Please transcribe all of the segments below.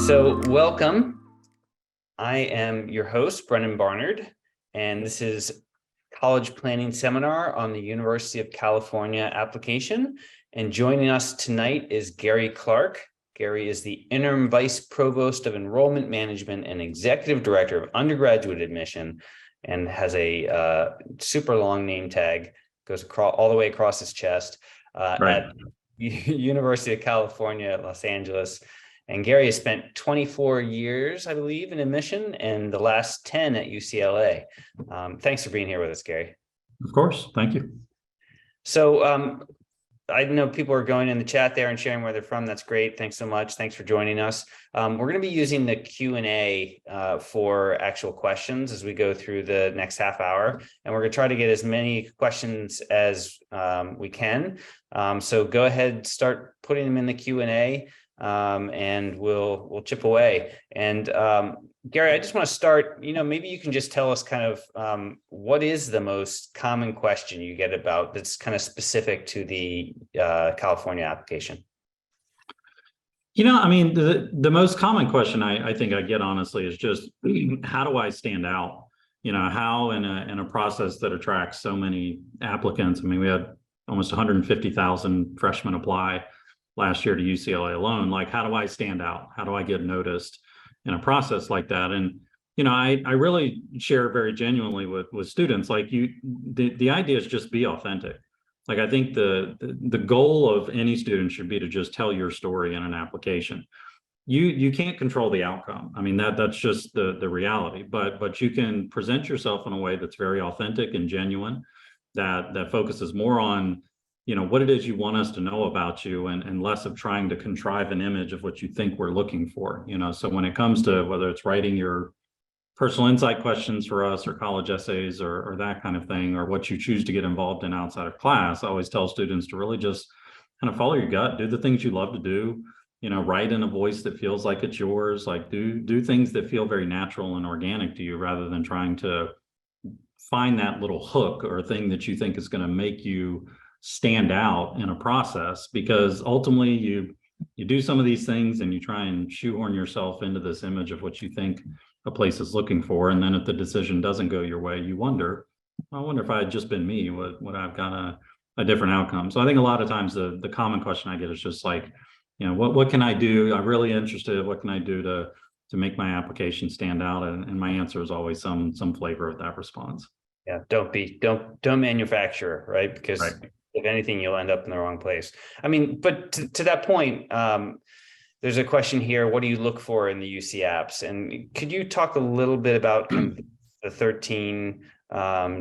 So welcome. I am your host, Brennan Barnard, and this is College Planning Seminar on the University of California application. And joining us tonight is Gary Clark. Gary is the Interim Vice Provost of Enrollment Management and Executive Director of Undergraduate Admission, and has a super long name tag, goes all the way across his chest at University of California, Los Angeles. And Gary has spent 24 years, I believe, in admission, and the last 10 at UCLA. Thanks for being here with us, Gary. Of course. Thank you. So I know people are going in the chat there and sharing where they're from. That's great. Thanks so much. Thanks for joining us. We're going to be using the Q&A for actual questions as we go through the next half hour. And we're going to try to get as many questions as we can. So go ahead, start putting them in the Q&A. And we'll chip away. And Gary, I just want to start, maybe you can just tell us kind of what is the most common question you get about that's kind of specific to the California application? The most common question I think I get, honestly, is just how do I stand out? How in a process that attracts so many applicants. I mean, we had almost 150,000 freshmen apply last year to UCLA alone. Like, how do I stand out? How do I get noticed in a process like that? And, I really share very genuinely with students, like the idea is just be authentic. Like, I think the goal of any student should be to just tell your story in an application. You can't control the outcome. I mean, that's just the reality, but you can present yourself in a way that's very authentic and genuine, that focuses more on what it is you want us to know about you, and less of trying to contrive an image of what you think we're looking for. So when it comes to whether it's writing your personal insight questions for us or college essays or that kind of thing, or what you choose to get involved in outside of class, I always tell students to really just kind of follow your gut, do the things you love to do, write in a voice that feels like it's yours, like do things that feel very natural and organic to you, rather than trying to find that little hook or thing that you think is going to make you stand out in a process. Because ultimately you do some of these things and you try and shoehorn yourself into this image of what you think a place is looking for, and then if the decision doesn't go your way, you wonder if I had just been me, would I've got a different outcome. So I think a lot of times the common question I get is just like, what can I do? I'm really interested. What can I do to make my application stand out? And my answer is always some flavor of that response. Yeah, don't manufacture, right? Because if anything, you'll end up in the wrong place. I mean, but to that point, there's a question here. What do you look for in the UC apps? And could you talk a little bit about kind of the 13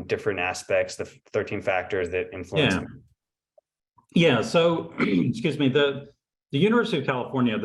different aspects, the 13 factors that influence them? Yeah. So, excuse me, the University of California,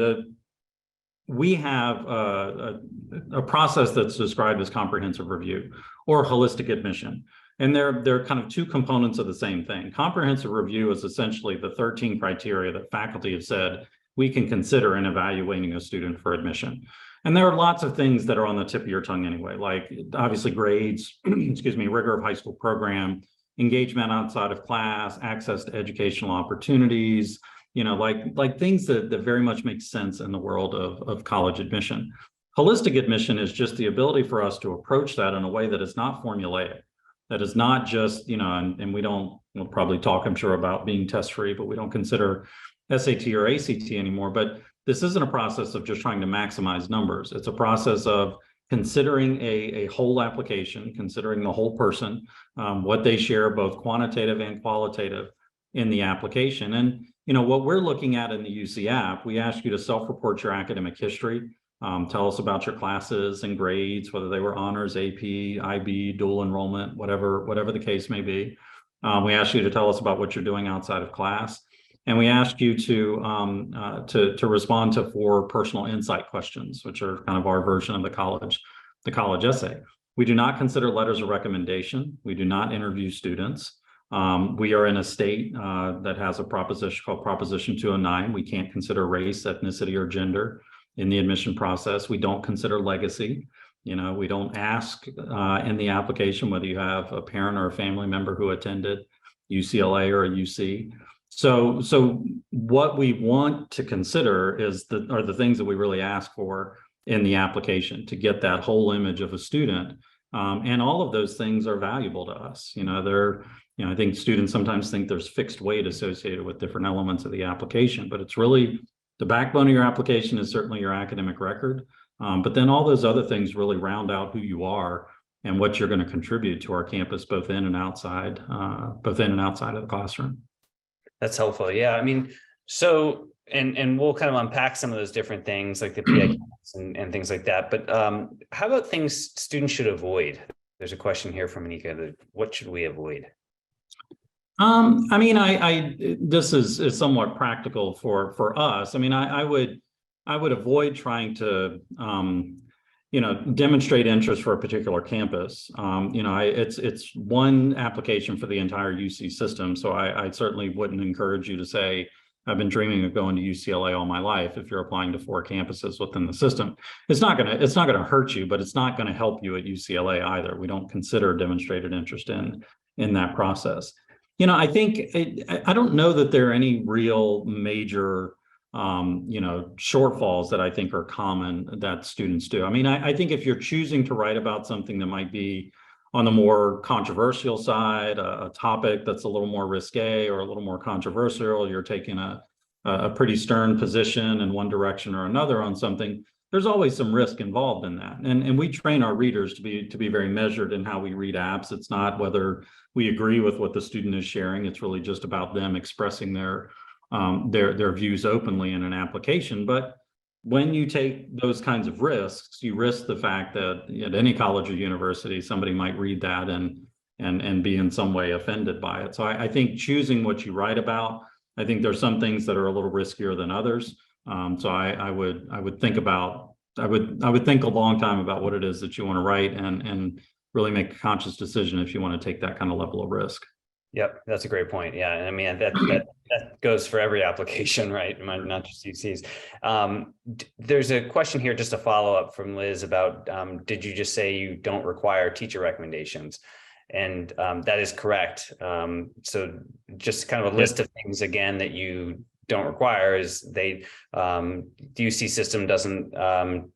we have a process that's described as comprehensive review or holistic admission. And they're kind of two components of the same thing. Comprehensive review is essentially the 13 criteria that faculty have said we can consider in evaluating a student for admission. And there are lots of things that are on the tip of your tongue anyway, like obviously grades, excuse me, rigor of high school program, engagement outside of class, access to educational opportunities, like things that very much make sense in the world of college admission. Holistic admission is just the ability for us to approach that in a way that is not formulaic. That is not just, and we'll probably talk, I'm sure, about being test free, but we don't consider SAT or ACT anymore. But this isn't a process of just trying to maximize numbers. It's a process of considering a whole application, considering the whole person, what they share, both quantitative and qualitative in the application. And, what we're looking at in the UC app, we ask you to self-report your academic history. Tell us about your classes and grades, whether they were honors, AP, IB, dual enrollment, whatever the case may be. We ask you to tell us about what you're doing outside of class, and we ask you to respond to 4 personal insight questions, which are kind of our version of the college essay. We do not consider letters of recommendation. We do not interview students. We are in a state that has a proposition called Proposition 209. We can't consider race, ethnicity, or gender in the admission process. We don't consider legacy. We don't ask in the application whether you have a parent or a family member who attended UCLA or a UC. So what we want to consider are the things that we really ask for in the application to get that whole image of a student. And all of those things are valuable to us. I think students sometimes think there's fixed weight associated with different elements of the application, but it's really the backbone of your application is certainly your academic record. But then all those other things really round out who you are and what you're going to contribute to our campus, both in and outside of the classroom. That's helpful. Yeah. I mean, so, and we'll kind of unpack some of those different things like the PI and things like that. But how about things students should avoid? There's a question here from Anika. What should we avoid? I mean, this is somewhat practical for us. I mean, I would avoid trying to, demonstrate interest for a particular campus. It's one application for the entire UC system. So I certainly wouldn't encourage you to say, I've been dreaming of going to UCLA all my life. If you're applying to 4 campuses within the system, it's not gonna hurt you, but it's not gonna help you at UCLA either. We don't consider demonstrated interest in that process. I think I don't know that there are any real major shortfalls that I think are common that students do. I mean, I think if you're choosing to write about something that might be on the more controversial side, a topic that's a little more risque or a little more controversial, you're taking a pretty stern position in one direction or another on something, there's always some risk involved in that. And we train our readers to be very measured in how we read apps. It's not whether we agree with what the student is sharing. It's really just about them expressing their views openly in an application. But when you take those kinds of risks, you risk the fact that at any college or university, somebody might read that and be in some way offended by it. So I think choosing what you write about, I think there's some things that are a little riskier than others. So I would think a long time about what it is that you want to write and really make a conscious decision if you want to take that kind of level of risk. Yep, that's a great point. Yeah, and I mean that goes for every application, right? Not just UC's. There's a question here, just a follow up from Liz about did you just say you don't require teacher recommendations? And that is correct. So just kind of a list of things again that you don't require is the UC system doesn't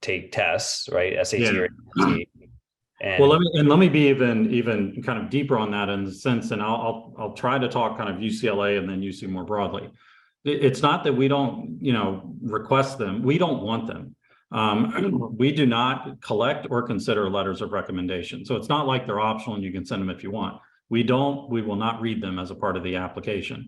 take tests, right? SAT or ACT. Well, let me be even kind of deeper on that in the sense, and I'll try to talk kind of UCLA and then UC more broadly. It's not that we don't, request them. We don't want them. We do not collect or consider letters of recommendation. So it's not like they're optional and you can send them if you want. We will not read them as a part of the application.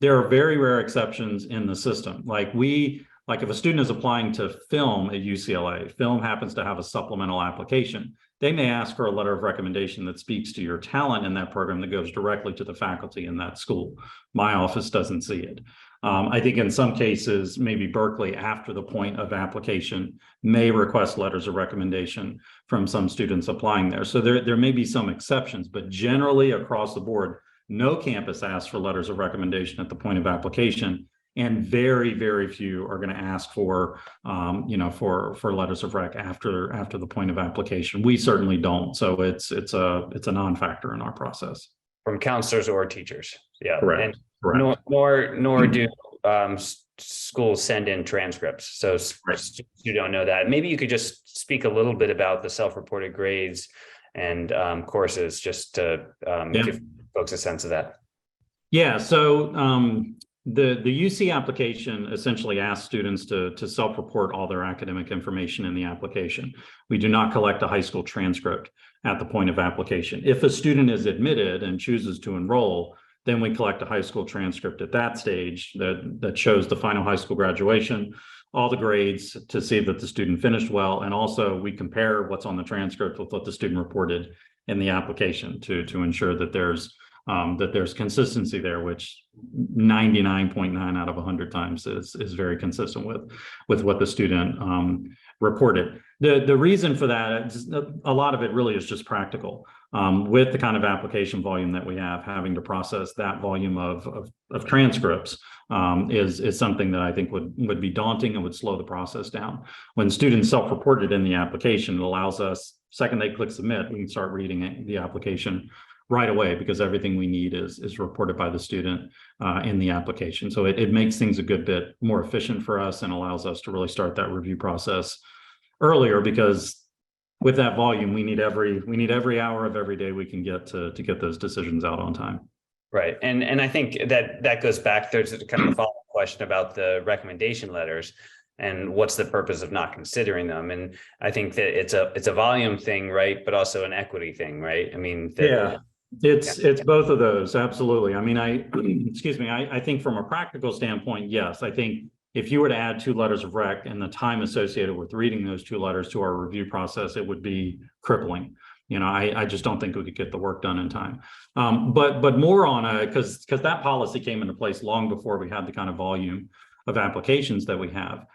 There are very rare exceptions in the system. Like if a student is applying to film at UCLA, film happens to have a supplemental application. They may ask for a letter of recommendation that speaks to your talent in that program that goes directly to the faculty in that school. My office doesn't see it. I think in some cases, maybe Berkeley, after the point of application, may request letters of recommendation from some students applying there. So there may be some exceptions, but generally across the board, no campus asks for letters of recommendation at the point of application. And very, very few are going to ask for letters of rec after the point of application. We certainly don't. So it's a non-factor in our process. From counselors or teachers. Yeah. Correct. And correct. Nor do schools send in transcripts. So students who don't know that, maybe you could just speak a little bit about the self-reported grades and courses, just to give folks a sense of that. Yeah. So the UC application essentially asks students to self-report all their academic information in the application. We do not collect a high school transcript at the point of application. If a student is admitted and chooses to enroll, then we collect a high school transcript at that stage that shows the final high school graduation, all the grades to see that the student finished well. And also we compare what's on the transcript with what the student reported in the application to ensure that there's consistency there, which 99.9 out of 100 times is very consistent with what the student reported. The reason for that, a lot of it really is just practical. With the kind of application volume that we have, having to process that volume of transcripts is something that I think would be daunting and would slow the process down. When students self-reported in the application, it allows us, second they click submit, we can start reading the application right away, because everything we need is reported by the student in the application. So it makes things a good bit more efficient for us and allows us to really start that review process earlier, because with that volume, we need every hour of every day we can get to get those decisions out on time. Right. And I think that goes back, there's kind of a follow-up question about the recommendation letters and what's the purpose of not considering them. And I think that it's a volume thing, right? But also an equity thing, right? I mean, It's both of those. Absolutely. I mean, excuse me, I think from a practical standpoint, yes, I think if you were to add 2 letters of rec and the time associated with reading those 2 letters to our review process, it would be crippling. You know, I just don't think we could get the work done in time. But more on because that policy came into place long before we had the kind of volume of applications that we have.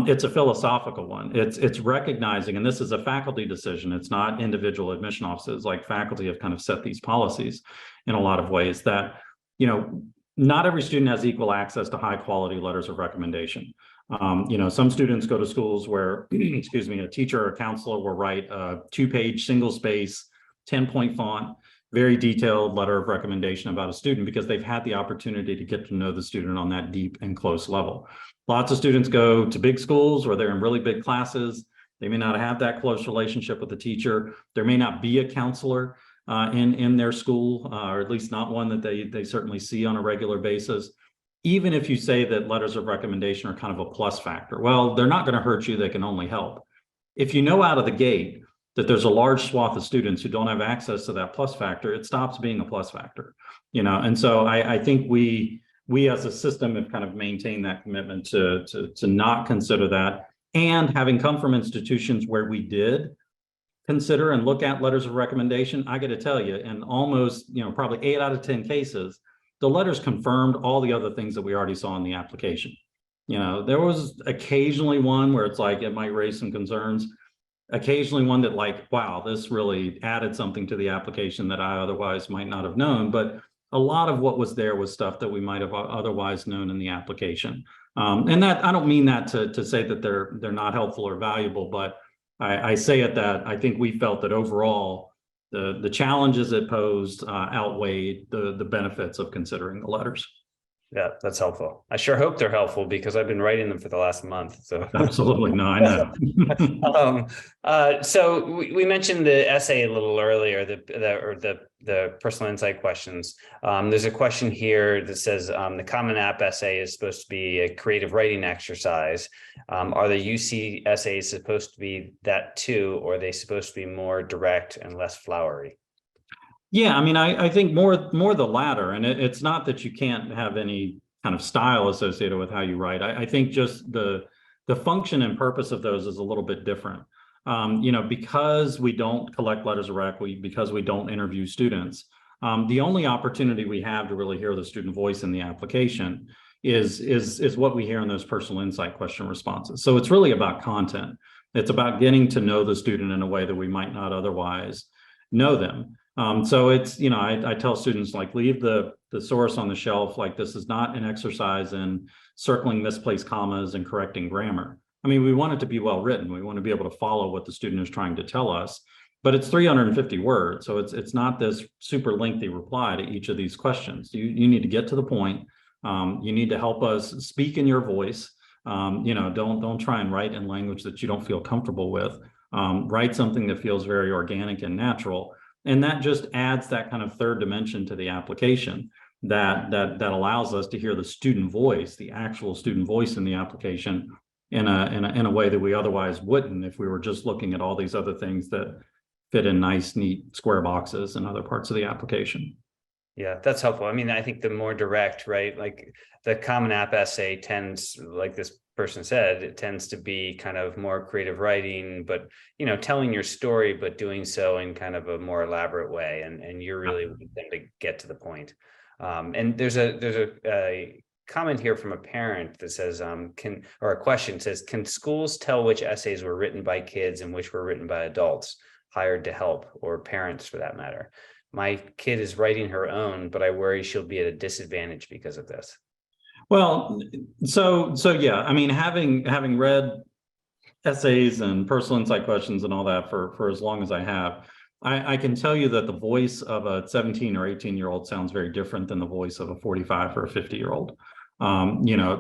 It's a philosophical one. It's recognizing, and this is a faculty decision. It's not individual admission offices. Like, faculty have kind of set these policies in a lot of ways that, you know, not every student has equal access to high quality letters of recommendation. You know, some students go to schools where, excuse me, a teacher or a counselor will write a 2-page single space, 10-point font, very detailed letter of recommendation about a student because they've had the opportunity to get to know the student on that deep and close level. Lots of students go to big schools where they're in really big classes. They may not have that close relationship with the teacher. There may not be a counselor in their school, or at least not one that they certainly see on a regular basis. Even if you say that letters of recommendation are kind of a plus factor, well, they're not going to hurt you. They can only help. If you know out of the gate that there's a large swath of students who don't have access to that plus factor, it stops being a plus factor, you know. And so I think we as a system have kind of maintained that commitment to not consider that. And having come from institutions where we did consider and look at letters of recommendation, I got to tell you, in almost, you know, probably 8 out of 10 cases, the letters confirmed all the other things that we already saw in the application. You know, there was occasionally one where it's like, it might raise some concerns. Occasionally one that, like, wow, this really added something to the application that I otherwise might not have known. But a lot of what was there was stuff that we might have otherwise known in the application. And that, I don't mean that to say that they're not helpful or valuable, but I say it that I think we felt that overall, the challenges it posed outweighed the benefits of considering the letters. Yeah, that's helpful. I sure hope they're helpful because I've been writing them for the last month. So absolutely, no, I know. So we mentioned the essay a little earlier, the personal insight questions. There's a question here that says the Common App essay is supposed to be a creative writing exercise. Are the UC essays supposed to be that too, or are they supposed to be more direct and less flowery? Yeah, I mean, I think more the latter, and it's not that you can't have any kind of style associated with how you write. I think just the function and purpose of those is a little bit different. You know, because we don't collect letters of rec, because we don't interview students, the only opportunity we have to really hear the student voice in the application is what we hear in those personal insight question responses. So it's really about content. It's about getting to know the student in a way that we might not otherwise know them. So it's, you know, I tell students, like, leave the source on the shelf. Like, this is not an exercise in circling misplaced commas and correcting grammar. I mean, we want it to be well written. We want to be able to follow what the student is trying to tell us, but it's 350 words. So it's not this super lengthy reply to each of these questions. You need to get to the point. You need to help us speak in your voice. You know, don't try and write in language that you don't feel comfortable with. Write something that feels very organic and natural. And that just adds that kind of third dimension to the application that allows us to hear the student voice, the actual student voice in the application in a way that we otherwise wouldn't if we were just looking at all these other things that fit in nice, neat square boxes in other parts of the application. Yeah, that's helpful. I mean, I think the more direct, right? Like the Common App essay tends, like this person said, it tends to be kind of more creative writing, but, you know, telling your story, but doing so in kind of a more elaborate way. And you're really wanting to get to the point. And there's a comment here from a parent that says, or a question says, can schools tell which essays were written by kids and which were written by adults hired to help, or parents for that matter? My kid is writing her own, but I worry she'll be at a disadvantage because of this. Well, so yeah, I mean, having read essays and personal insight questions and all that for as long as I have, I can tell you that the voice of a 17 or 18-year-old sounds very different than the voice of a 45 or a 50-year-old.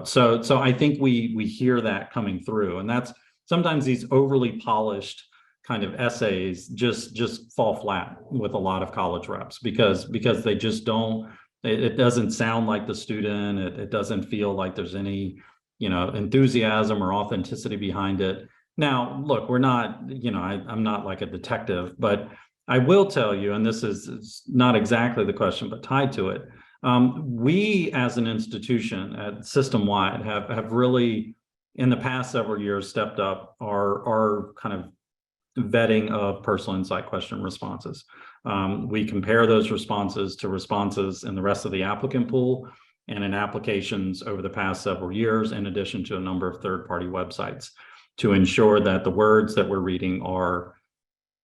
So I think we hear that coming through, and that's sometimes these overly polished kind of essays just fall flat with a lot of college reps because they just don't. It doesn't sound like the student. It doesn't feel like there's any enthusiasm or authenticity behind it. Now, look, we're not, I'm not like a detective, but I will tell you, and this is not exactly the question, but tied to it. We as an institution at system-wide have really, in the past several years, stepped up our kind of vetting of personal insight question responses. We compare those responses to responses in the rest of the applicant pool and in applications over the past several years, in addition to a number of third-party websites, to ensure that the words that we're reading are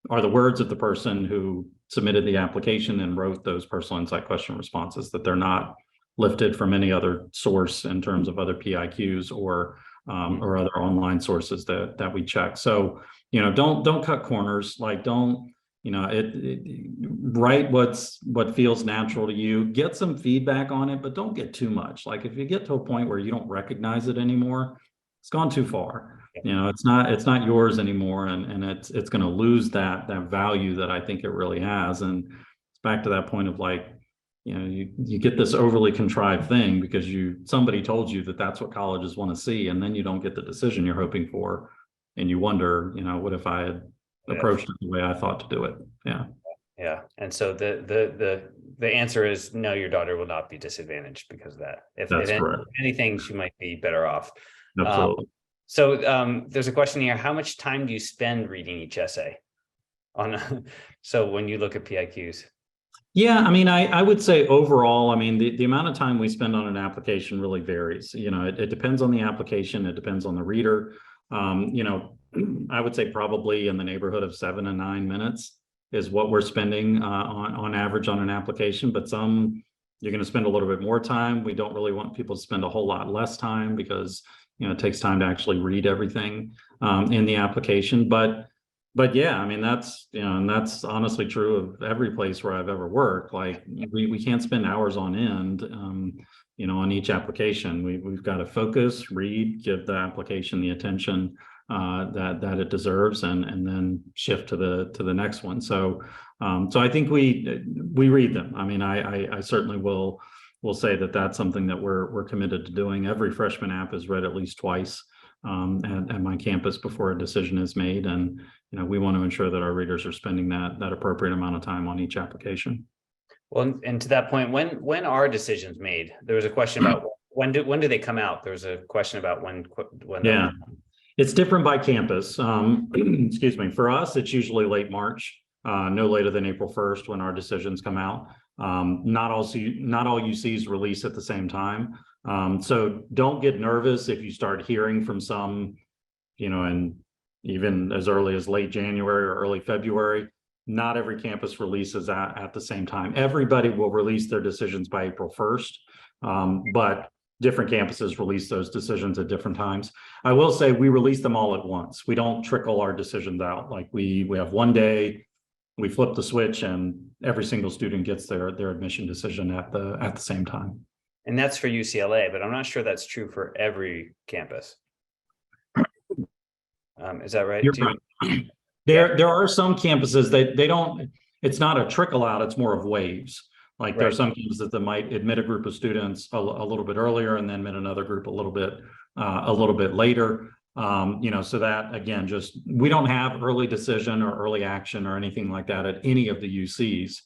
the words of the person who submitted the application and wrote those personal insight question responses, that they're not lifted from any other source in terms of other PIQs or other online sources that we check. So, don't cut corners. Like, don't, write what feels natural to you, get some feedback on it, but don't get too much. Like, if you get to a point where you don't recognize it anymore, it's gone too far. It's not yours anymore, and it's going to lose that value that I think it really has. And it's back to that point of, like, you get this overly contrived thing because somebody told you that that's what colleges want to see, and then you don't get the decision you're hoping for, and you wonder, what if I had approached it the way I thought to do it? Yeah. And so the answer is no, your daughter will not be disadvantaged because of that. If anything, she might be better off. Absolutely. So there's a question here. How much time do you spend reading each essay so when you look at PIQs? Yeah, I mean, I would say overall, I mean, the amount of time we spend on an application really varies. It depends on the application. It depends on the reader. I would say probably in the neighborhood of 7 to 9 minutes is what we're spending on average on an application. But some, you're going to spend a little bit more time. We don't really want people to spend a whole lot less time because it takes time to actually read everything in the application. But yeah, I mean, that's, and that's honestly true of every place where I've ever worked. Like, we can't spend hours on end, on each application. We've got to focus, read, give the application the attention that it deserves, and then shift to the next one. So I think we read them. I mean, I certainly will say that that's something that we're committed to doing. Every freshman app is read at least twice at my campus before a decision is made, and we want to ensure that our readers are spending that appropriate amount of time on each application. Well, and to that point, when are decisions made? There was a question about when do they come out? There was a question about when. Yeah, it's different by campus. Excuse me. For us, it's usually late March, no later than April 1st when our decisions come out. Not all UCs release at the same time. So don't get nervous if you start hearing from some, and even as early as late January or early February. Not every campus releases at the same time. Everybody will release their decisions by April 1st, but different campuses release those decisions at different times. I will say we release them all at once. We don't trickle our decisions out. Like, we have one day, we flip the switch, and every single student gets their admission decision at the same time. And that's for UCLA, but I'm not sure that's true for every campus. Is that right? You're right. There are some campuses that they don't, it's not a trickle out, it's more of waves. Like, there are some campuses that might admit a group of students a little bit earlier and then admit another group a little bit later. So that, again, just, we don't have early decision or early action or anything like that at any of the UCs,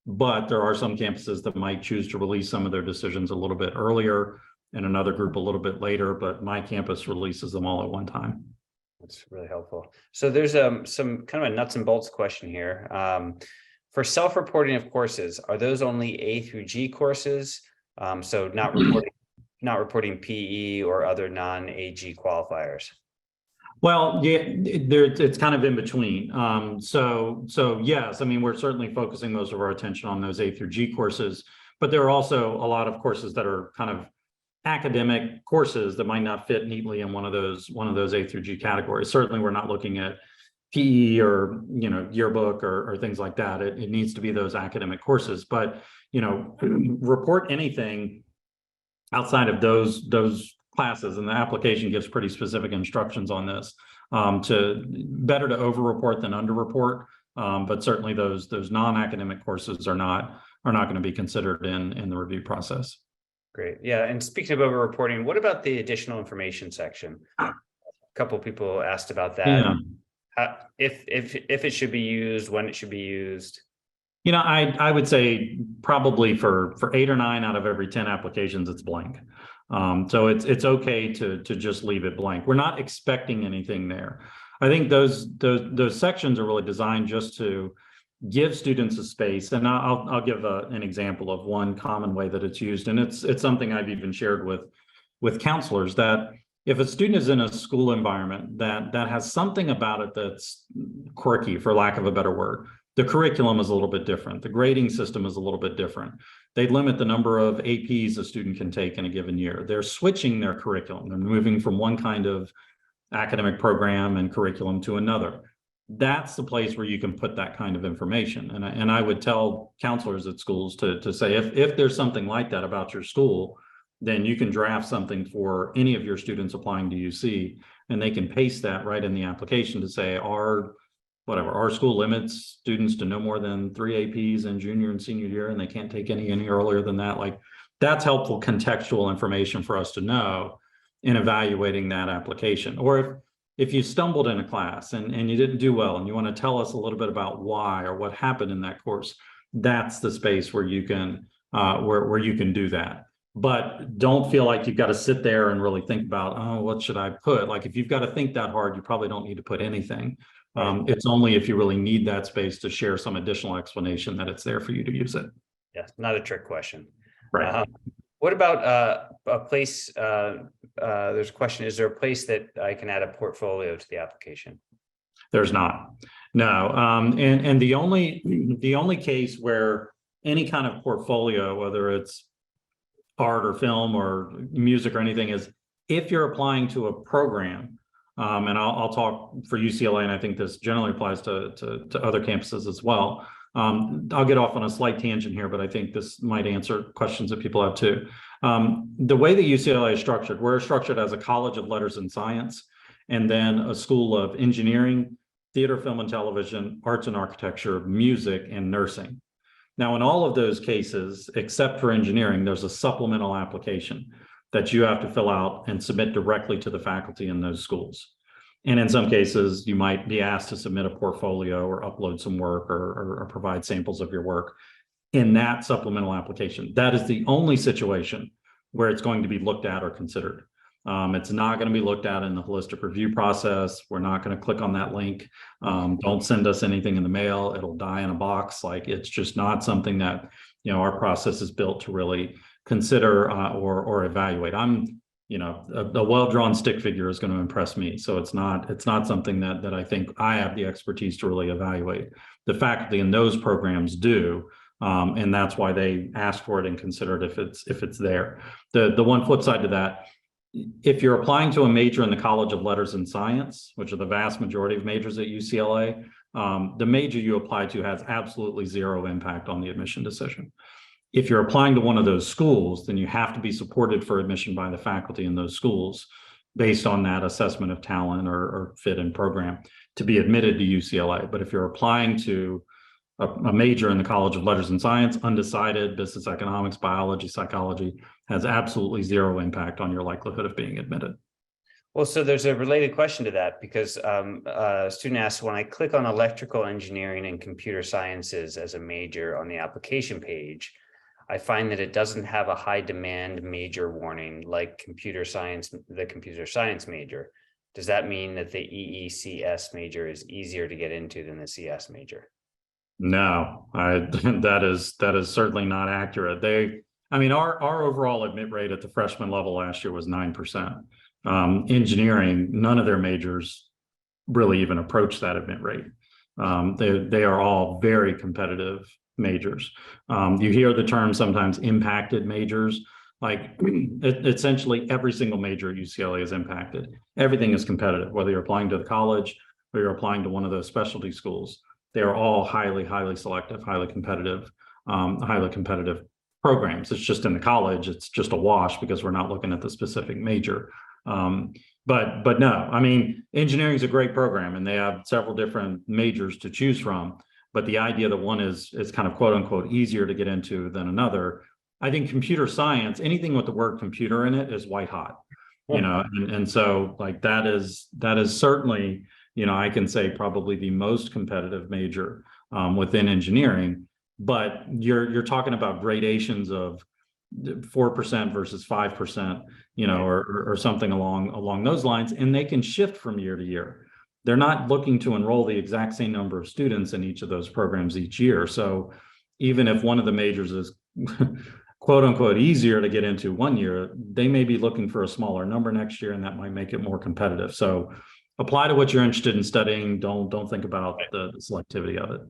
but there are some campuses that might choose to release some of their decisions a little bit earlier and another group a little bit later, but my campus releases them all at one time. That's really helpful. So there's some kind of a nuts and bolts question here. For self-reporting of courses, are those only A through G courses? So not reporting PE or other non-AG qualifiers? Well, yeah, it's kind of in between. So yes, I mean, we're certainly focusing most of our attention on those A through G courses, but there are also a lot of courses that are kind of academic courses that might not fit neatly in one of those A through G categories. Certainly, we're not looking at PE or, yearbook or things like that. It needs to be those academic courses, but, report anything outside of those classes, and the application gives pretty specific instructions on this, to better to over-report than under-report. But certainly those non-academic courses are not going to be considered in the review process. Great. Yeah. And speaking of over reporting, what about the additional information section? A couple of people asked about that. Yeah. If it should be used, when it should be used. I would say probably for 8 or 9 out of every 10 applications, it's blank. So it's okay to just leave it blank. We're not expecting anything there. I think those sections are really designed just to give students a space. And I'll give an example of one common way that it's used. And it's something I've even shared with counselors, that if a student is in a school environment that has something about it that's quirky, for lack of a better word, the curriculum is a little bit different. The grading system is a little bit different. They limit the number of APs a student can take in a given year. They're switching their curriculum. They're moving from one kind of academic program and curriculum to another. That's the place where you can put that kind of information. And I would tell counselors at schools to say, if there's something like that about your school, then you can draft something for any of your students applying to UC, and they can paste that right in the application to say, our school limits students to no more than 3 APs in junior and senior year, and they can't take any earlier than that. Like, that's helpful contextual information for us to know in evaluating that application. Or if you stumbled in a class and you didn't do well, and you want to tell us a little bit about why or what happened in that course, that's the space where you can where you can do that. But don't feel like you've got to sit there and really think about, oh, what should I put? Like, if you've got to think that hard, you probably don't need to put anything. It's only if you really need that space to share some additional explanation that it's there for you to use it. Yeah, not a trick question. Right. What about a place? There's a question: is there a place that I can add a portfolio to the application? There's not. No. And the only case where any kind of portfolio, whether it's art or film or music or anything, is if you're applying to a program. And I'll talk for UCLA, and I think this generally applies to other campuses as well. I'll get off on a slight tangent here, but I think this might answer questions that people have too. The way that UCLA is structured, we're structured as a college of letters and science, and then a school of engineering, theater, film and television, arts and architecture, music, and nursing. Now, in all of those cases, except for engineering, there's a supplemental application that you have to fill out and submit directly to the faculty in those schools. And in some cases, you might be asked to submit a portfolio or upload some work or provide samples of your work in that supplemental application. That is the only situation where it's going to be looked at or considered. It's not going to be looked at in the holistic review process. We're not going to click on that link. Don't send us anything in the mail. It'll die in a box. Like, it's just not something that, our process is built to really consider or evaluate. A well-drawn stick figure is going to impress me. So it's not something that I think I have the expertise to really evaluate. The faculty in those programs do, and that's why they ask for it and consider it if it's there. The one flip side to that, if you're applying to a major in the College of Letters and Science, which are the vast majority of majors at UCLA, the major you apply to has absolutely zero impact on the admission decision. If you're applying to one of those schools, then you have to be supported for admission by the faculty in those schools based on that assessment of talent or fit in program to be admitted to UCLA. But if you're applying to a major in the College of Letters and Science, undecided, business economics, biology, psychology, has absolutely zero impact on your likelihood of being admitted. Well, so there's a related question to that, because a student asked, when I click on electrical engineering and computer sciences as a major on the application page, I find that it doesn't have a high demand major warning like the computer science major. Does that mean that the EECS major is easier to get into than the CS major? No, that is certainly not accurate. Our overall admit rate at the freshman level last year was 9%. Engineering, none of their majors really even approach that admit rate. They are all very competitive majors. You hear the term sometimes impacted majors, like essentially every single major at UCLA is impacted. Everything is competitive, whether you're applying to the college, or you're applying to one of those specialty schools, they are all highly, highly selective, highly competitive programs. It's just in the college, it's just a wash because we're not looking at the specific major. But no, I mean, engineering is a great program and they have several different majors to choose from. But the idea that one is kind of quote unquote easier to get into than another, I think computer science, anything with the word computer in it is white hot, you know, and so like that is certainly, you know, I can say probably the most competitive major within engineering, but you're talking about gradations of 4% versus 5%, you know, or something along those lines, and they can shift from year to year. They're not looking to enroll the exact same number of students in each of those programs each year. So even if one of the majors is quote unquote easier to get into one year, they may be looking for a smaller number next year, and that might make it more competitive. So apply to what you're interested in studying. Don't think about the selectivity of it.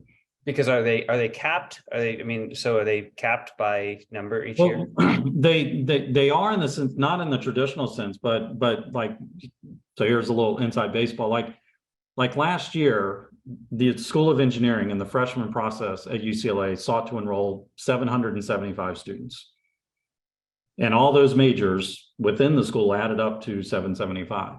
Because are they capped? Are they capped by number each year? They are in the sense, not in the traditional sense, but like, so here's a little inside baseball. Like last year, the School of Engineering in the freshman process at UCLA sought to enroll 775 students. And all those majors within the school added up to 775.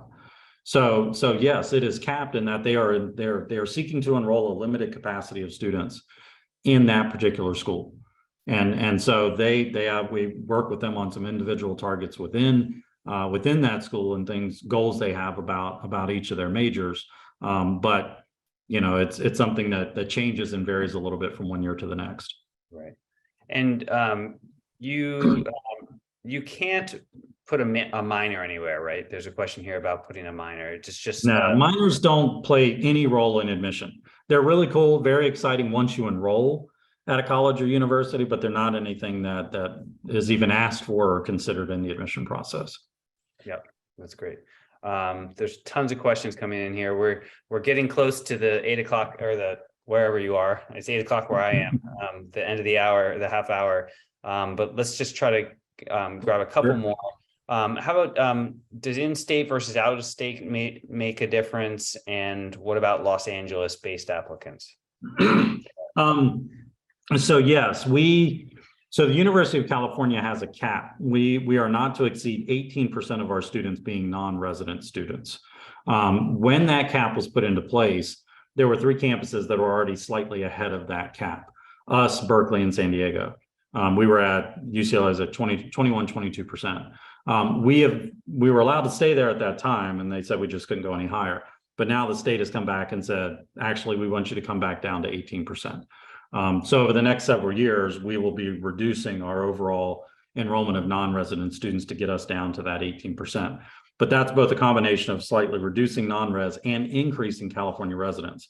So yes, it is capped in that they are seeking to enroll a limited capacity of students in that particular school. And so we work with them on some individual targets within that school and goals they have about each of their majors. But you know, it's something that changes and varies a little bit from one year to the next. Right. And you can't put a minor anywhere, right? There's a question here about putting a minor. It's just no, minors don't play any role in admission. They're really cool, very exciting once you enroll at a college or university, but they're not anything that is even asked for or considered in the admission process. Yep, that's great. There's tons of questions coming in here. We're getting close to the 8 o'clock or wherever you are. It's 8 o'clock where I am. The end of the hour, the half hour. But let's just try to grab a couple more. How about does in-state versus out-of-state make a difference? And what about Los Angeles-based applicants? So yes, so the University of California has a cap. We are not to exceed 18% of our students being non-resident students. When that cap was put into place, there were 3 campuses that were already slightly ahead of that cap, us, Berkeley, and San Diego. We were at UCLA's at 22%. We were allowed to stay there at that time, and they said we just couldn't go any higher. But now the state has come back and said, actually, we want you to come back down to 18%. So over the next several years, we will be reducing our overall enrollment of non-resident students to get us down to that 18%. But that's both a combination of slightly reducing non-res and increasing California residents.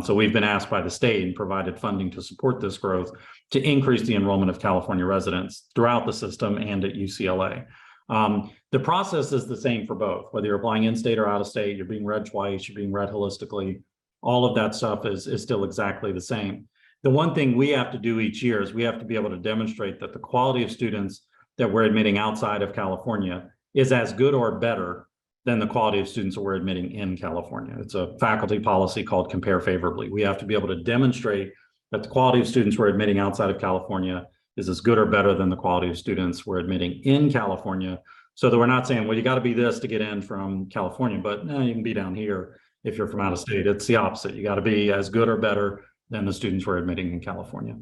So we've been asked by the state and provided funding to support this growth to increase the enrollment of California residents throughout the system and at UCLA. The process is the same for both, whether you're applying in-state or out-of-state, you're being read twice, you're being read holistically, all of that stuff is still exactly the same. The one thing we have to do each year is we have to be able to demonstrate that the quality of students that we're admitting outside of California is as good or better than the quality of students that we're admitting in California. It's a faculty policy called compare favorably. We have to be able to demonstrate that the quality of students we're admitting outside of California is as good or better than the quality of students we're admitting in California, so that we're not saying, well, you got to be this to get in from California, but no, you can be down here if you're from out of state. It's the opposite. You got to be as good or better than the students we're admitting in California.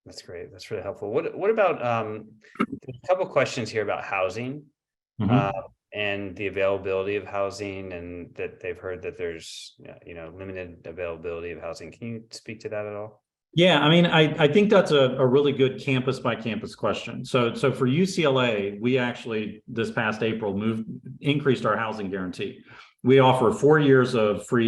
That's great. That's really helpful. What about a couple questions here about housing and the availability of housing, and that they've heard that there's limited availability of housing. Can you speak to that at all? Yeah, I mean, I think that's a really good campus by campus question. So for UCLA, we actually this past April increased our housing guarantee. We offer 4 years of 4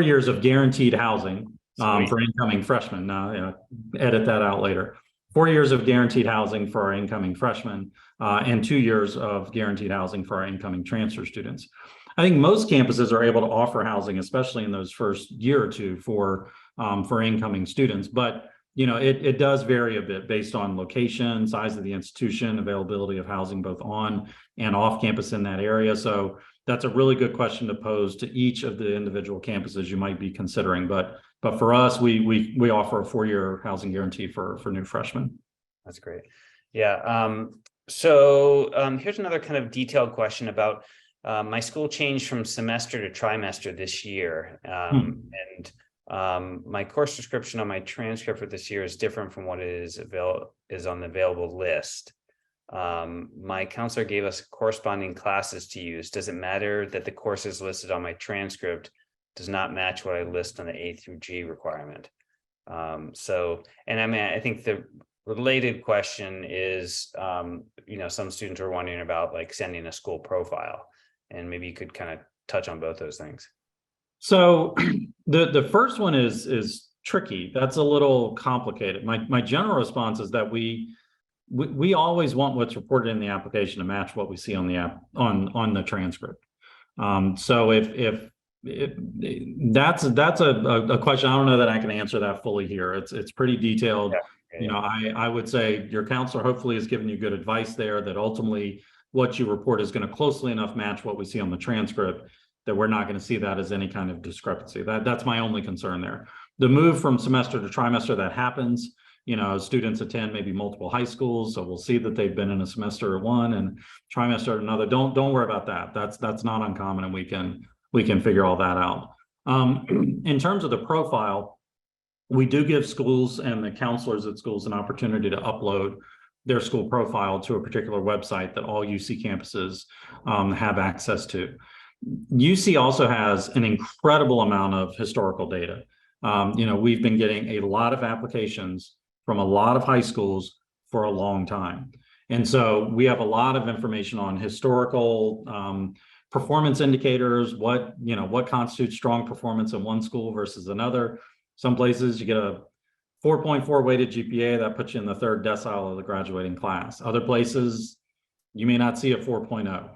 years of guaranteed housing for incoming freshmen. Now, edit that out later. 4 years of guaranteed housing for our incoming freshmen and 2 years of guaranteed housing for our incoming transfer students. I think most campuses are able to offer housing, especially in those first year or two for incoming students. But it does vary a bit based on location, size of the institution, availability of housing both on and off campus in that area. So that's a really good question to pose to each of the individual campuses you might be considering. But for us, we offer a 4-year housing guarantee for new freshmen. That's great. Yeah. So here's another kind of detailed question about my school changed from semester to trimester this year. And my course description on my transcript for this year is different from what is on the available list. My counselor gave us corresponding classes to use. Does it matter that the courses listed on my transcript does not match what I list on the A through G requirement? So, and I mean, I think the related question is, some students are wondering about like sending a school profile, and maybe you could kind of touch on both those things. So the first one is tricky. That's a little complicated. My general response is that we always want what's reported in the application to match what we see on the on the transcript. So if that's a question, I don't know that I can answer that fully here. It's pretty detailed. Yeah. I would say your counselor hopefully has given you good advice there, that ultimately what you report is going to closely enough match what we see on the transcript that we're not going to see that as any kind of discrepancy. That's my only concern there. The move from semester to trimester, that happens. Students attend maybe multiple high schools, so we'll see that they've been in a semester at one and trimester at another. Don't worry about that. That's not uncommon, and we can figure all that out. In terms of the profile, we do give schools and the counselors at schools an opportunity to upload their school profile to a particular website that all UC campuses have access to. UC also has an incredible amount of historical data. We've been getting a lot of applications from a lot of high schools for a long time. And so we have a lot of information on historical performance indicators, what constitutes strong performance in one school versus another. Some places you get a 4.4 weighted GPA, that puts you in the 3rd decile of the graduating class. Other places, you may not see a 4.0.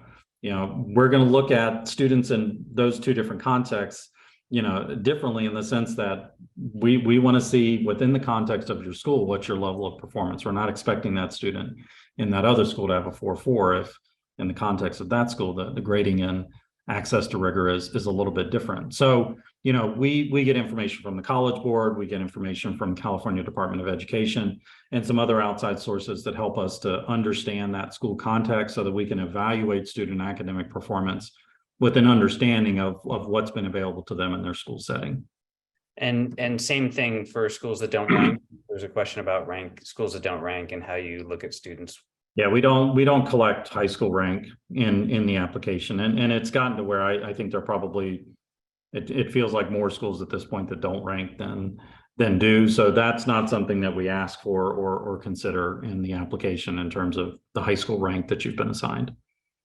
We're going to look at students in those two different contexts, differently, in the sense that we want to see within the context of your school, what's your level of performance. We're not expecting that student in that other school to have a 4.4 if in the context of that school, the grading and access to rigor is a little bit different. So, we get information from the College Board, we get information from California Department of Education, and some other outside sources that help us to understand that school context so that we can evaluate student academic performance with an understanding of what's been available to them in their school setting. And same thing for schools that don't rank. There's a question about schools that don't rank and how you look at students. Yeah, we don't collect high school rank in the application, and it's gotten to where I think there probably it feels like more schools at this point that don't rank than do. So that's not something that we ask for or consider in the application in terms of the high school rank that you've been assigned.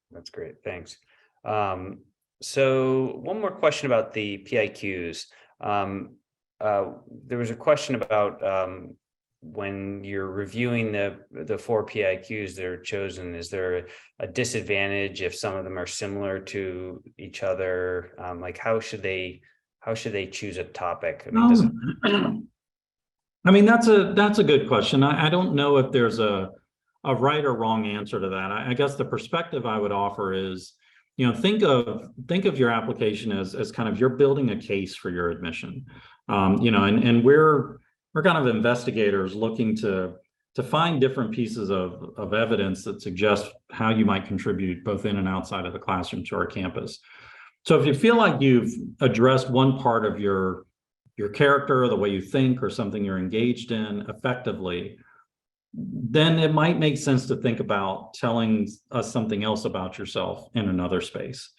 That's great, thanks. So one more question about the PIQs. There was a question about when you're reviewing the 4 PIQs that are chosen, is there a disadvantage if some of them are similar to each other? Like how should they choose a topic? I mean, that's a good question. I don't know if there's a right or wrong answer to that. I guess the perspective I would offer is, think of your application as kind of you're building a case for your admission. And we're kind of investigators looking to find different pieces of evidence that suggest how you might contribute both in and outside of the classroom to our campus. So if you feel like you've addressed one part of your character, or the way you think, or something you're engaged in effectively, then it might make sense to think about telling us something else about yourself in another space,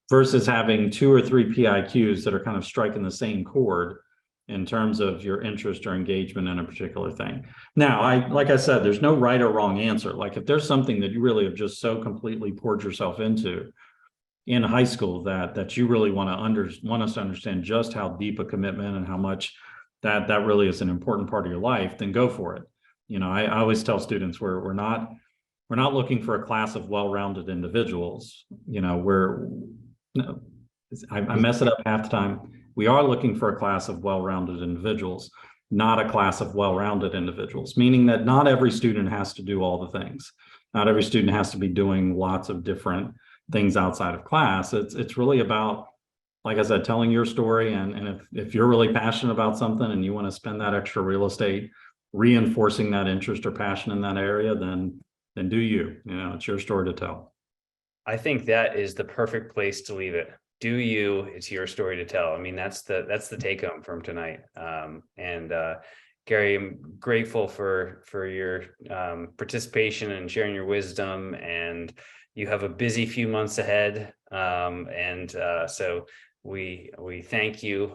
versus having 2 or 3 PIQs that are kind of striking the same chord in terms of your interest or engagement in a particular thing. Now, like I said, there's no right or wrong answer. Like if there's something that you really have just so completely poured yourself into in high school that you really want us to understand just how deep a commitment and how much that really is an important part of your life, then go for it. I always tell students we're not looking for a class of well-rounded individuals. I mess it up half the time. We are looking for a class of well-rounded individuals, not a class of well-rounded individuals, meaning that not every student has to do all the things. Not every student has to be doing lots of different things outside of class. It's really about, like I said, telling your story. And if you're really passionate about something and you want to spend that extra real estate reinforcing that interest or passion in that area, then do you. You know, it's your story to tell. I think that is the perfect place to leave it. Do you, it's your story to tell. I mean, that's the take home from tonight. Gary, I'm grateful for your participation and sharing your wisdom, and you have a busy few months ahead. So we thank you.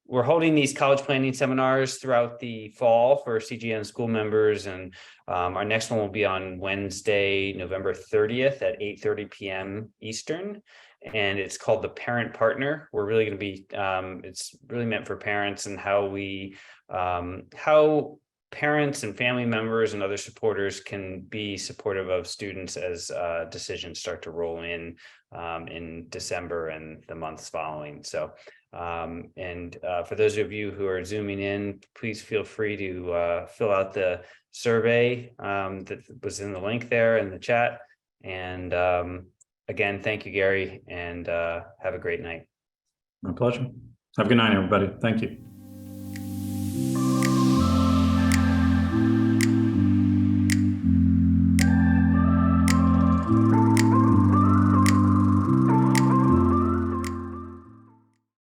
We're holding these college planning seminars throughout the fall for CGN school members, and our next one will be on Wednesday, November 30th at 8:30 p.m. Eastern. And it's called the Parent Partner. We're really going to be, it's really meant for parents, and how parents and family members and other supporters can be supportive of students as decisions start to roll in December and the months following. So, for those of you who are Zooming in, please feel free to fill out the survey that was in the link there in the chat. And again, thank you, Gary, and have a great night. My pleasure. Have a good night, everybody. Thank you.